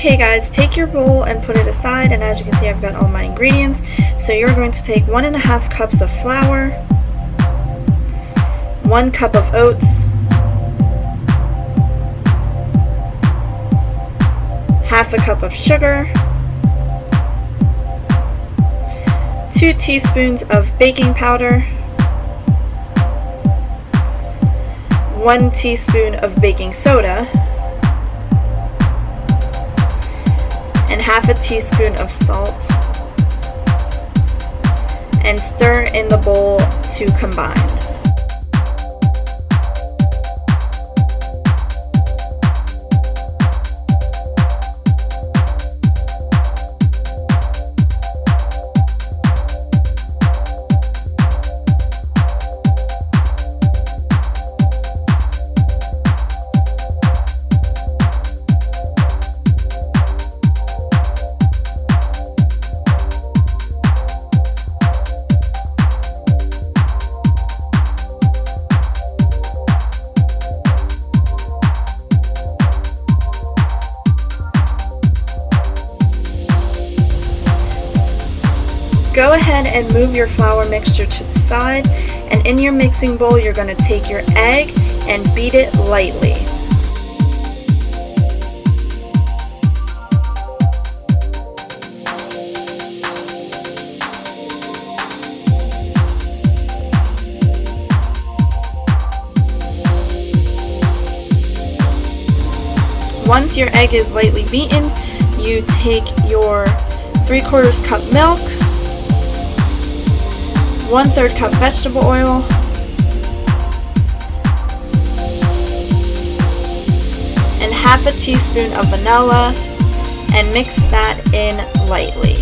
Okay guys, take your bowl and put it aside, and as you can see I've got all my ingredients. So you're going to take 1.5 cups of flour, 1 cup of oats, half a cup of sugar, 2 teaspoons of baking powder, 1 teaspoon of baking soda, and half a teaspoon of salt, and stir in the bowl to combine. Go ahead and move your flour mixture to the side, and in your mixing bowl you're going to take your egg and beat it lightly. Once your egg is lightly beaten, you take your 3/4 cup milk, 1/3 cup vegetable oil, and half a teaspoon of vanilla, and mix that in lightly.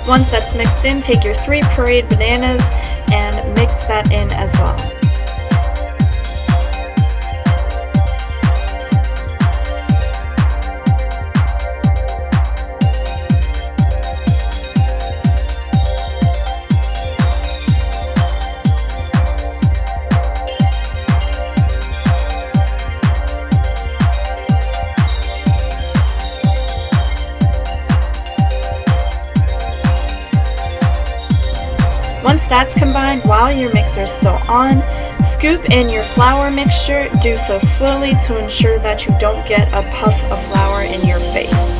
Once that's mixed in, take your 3 pureed bananas and mix that in as well. Once that's combined, while your mixer is still on, scoop in your flour mixture. Do so slowly to ensure that you don't get a puff of flour in your face.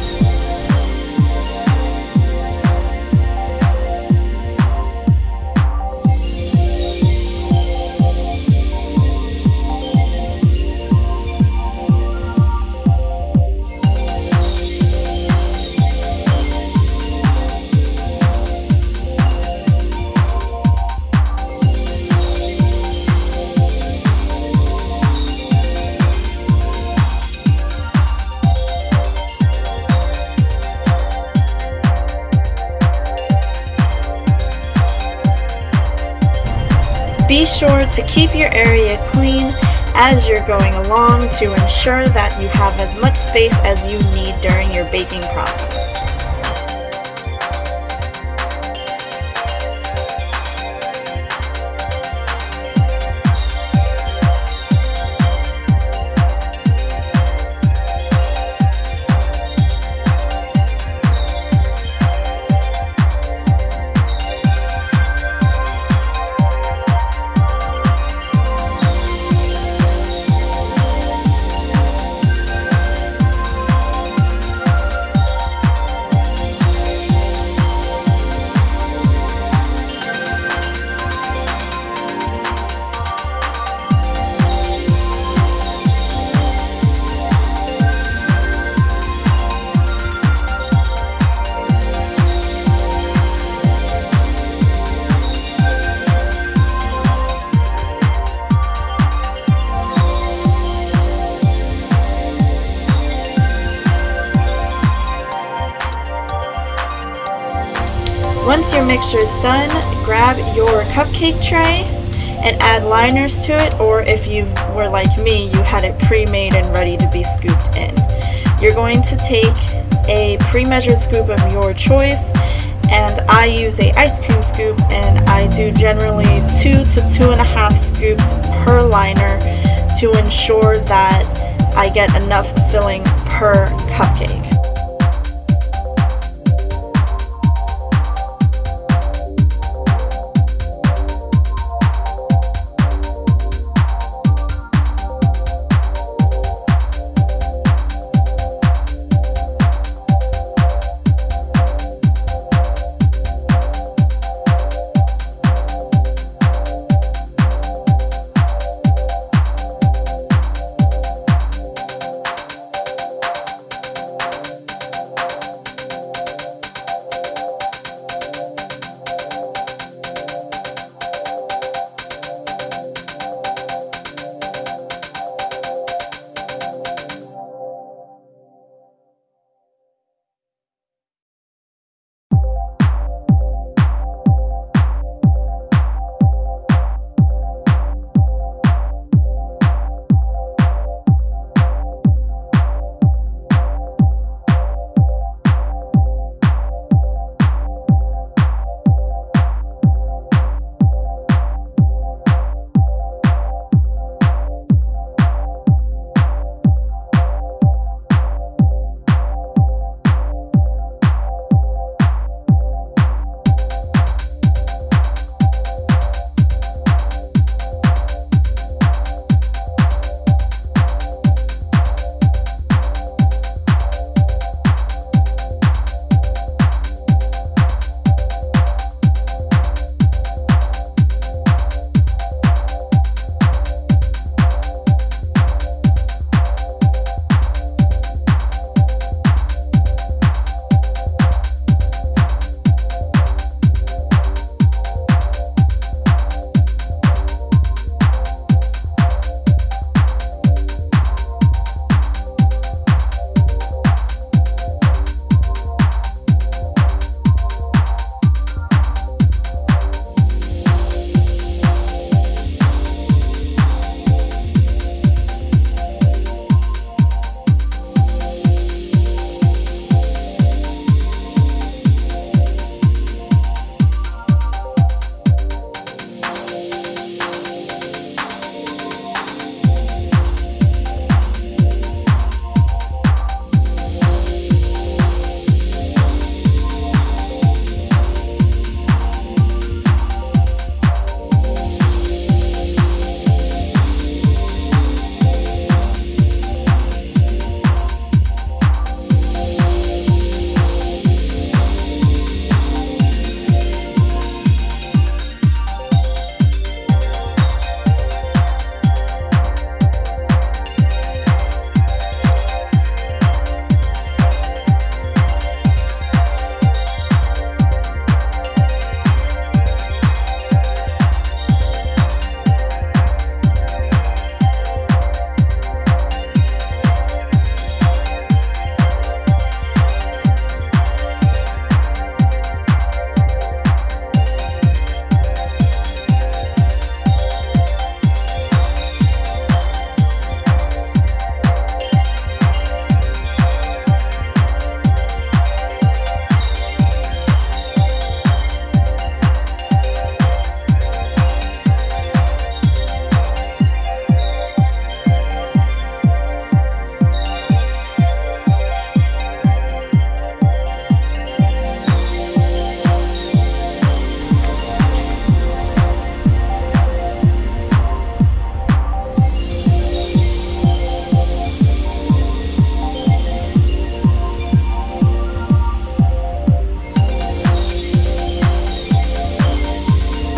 Be sure to keep your area clean as you're going along to ensure that you have as much space as you need during your baking process. Once your mixture is done, grab your cupcake tray and add liners to it, or if you were like me, you had it pre-made and ready to be scooped in. You're going to take a pre-measured scoop of your choice, and I use a ice cream scoop, and I do generally 2 to 2.5 scoops per liner to ensure that I get enough filling per cupcake.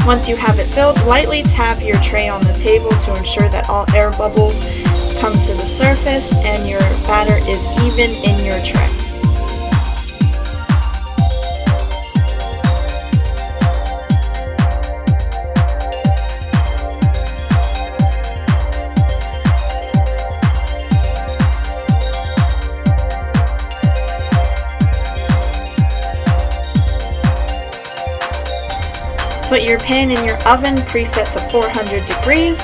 Once you have it filled, lightly tap your tray on the table to ensure that all air bubbles come to the surface and your batter is even in your tray. Put your pan in your oven preset to 400 degrees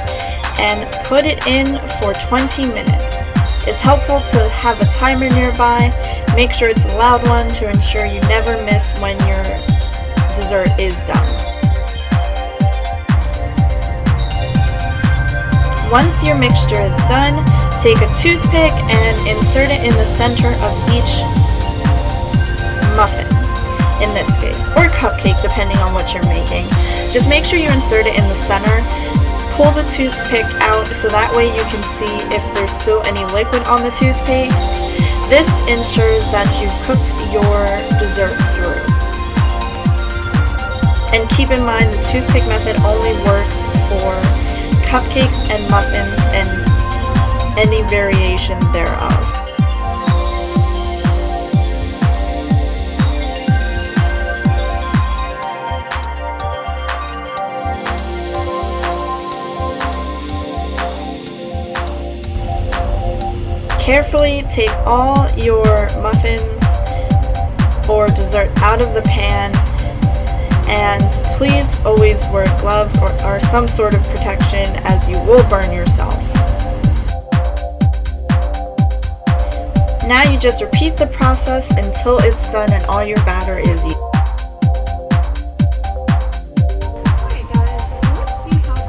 and put it in for 20 minutes. It's helpful to have a timer nearby Make sure it's a loud one to ensure you never miss when your dessert is done. Once your mixture is done, take a toothpick and insert it in the center of each muffin, in this case, or cupcake depending on what you're making. Just make sure you insert it in the center. Pull the toothpick out so that way you can see if there's still any liquid on the toothpick. This ensures that you've cooked your dessert through. And keep in mind the toothpick method only works for cupcakes and muffins and any variation thereof. Carefully take all your muffins or dessert out of the pan, and please always wear gloves or some sort of protection, as you will burn yourself. Now you just repeat the process until it's done and all your batter is used.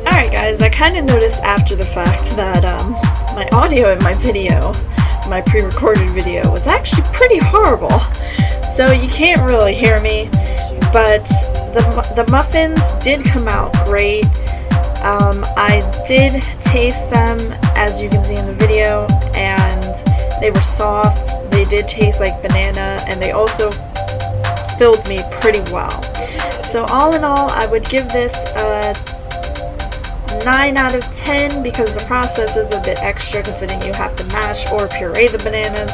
Alright guys, I kind of noticed after the fact that my audio in my video, my pre-recorded video, was actually pretty horrible. So you can't really hear me, but the muffins did come out great. I did taste them, as you can see in the video, and they were soft. They did taste like banana, and they also filled me pretty well. So all in all, I would give this a 9 out of 10 because the process is a bit extra considering you have to mash or puree the bananas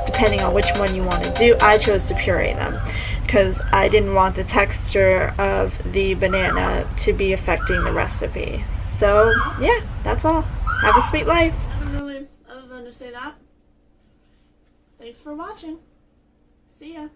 depending on which one you want to do. I chose to puree them because I didn't want the texture of the banana to be affecting the recipe. So yeah, that's all. Have a sweet life. Nothing really other than to say that. Thanks for watching. See ya.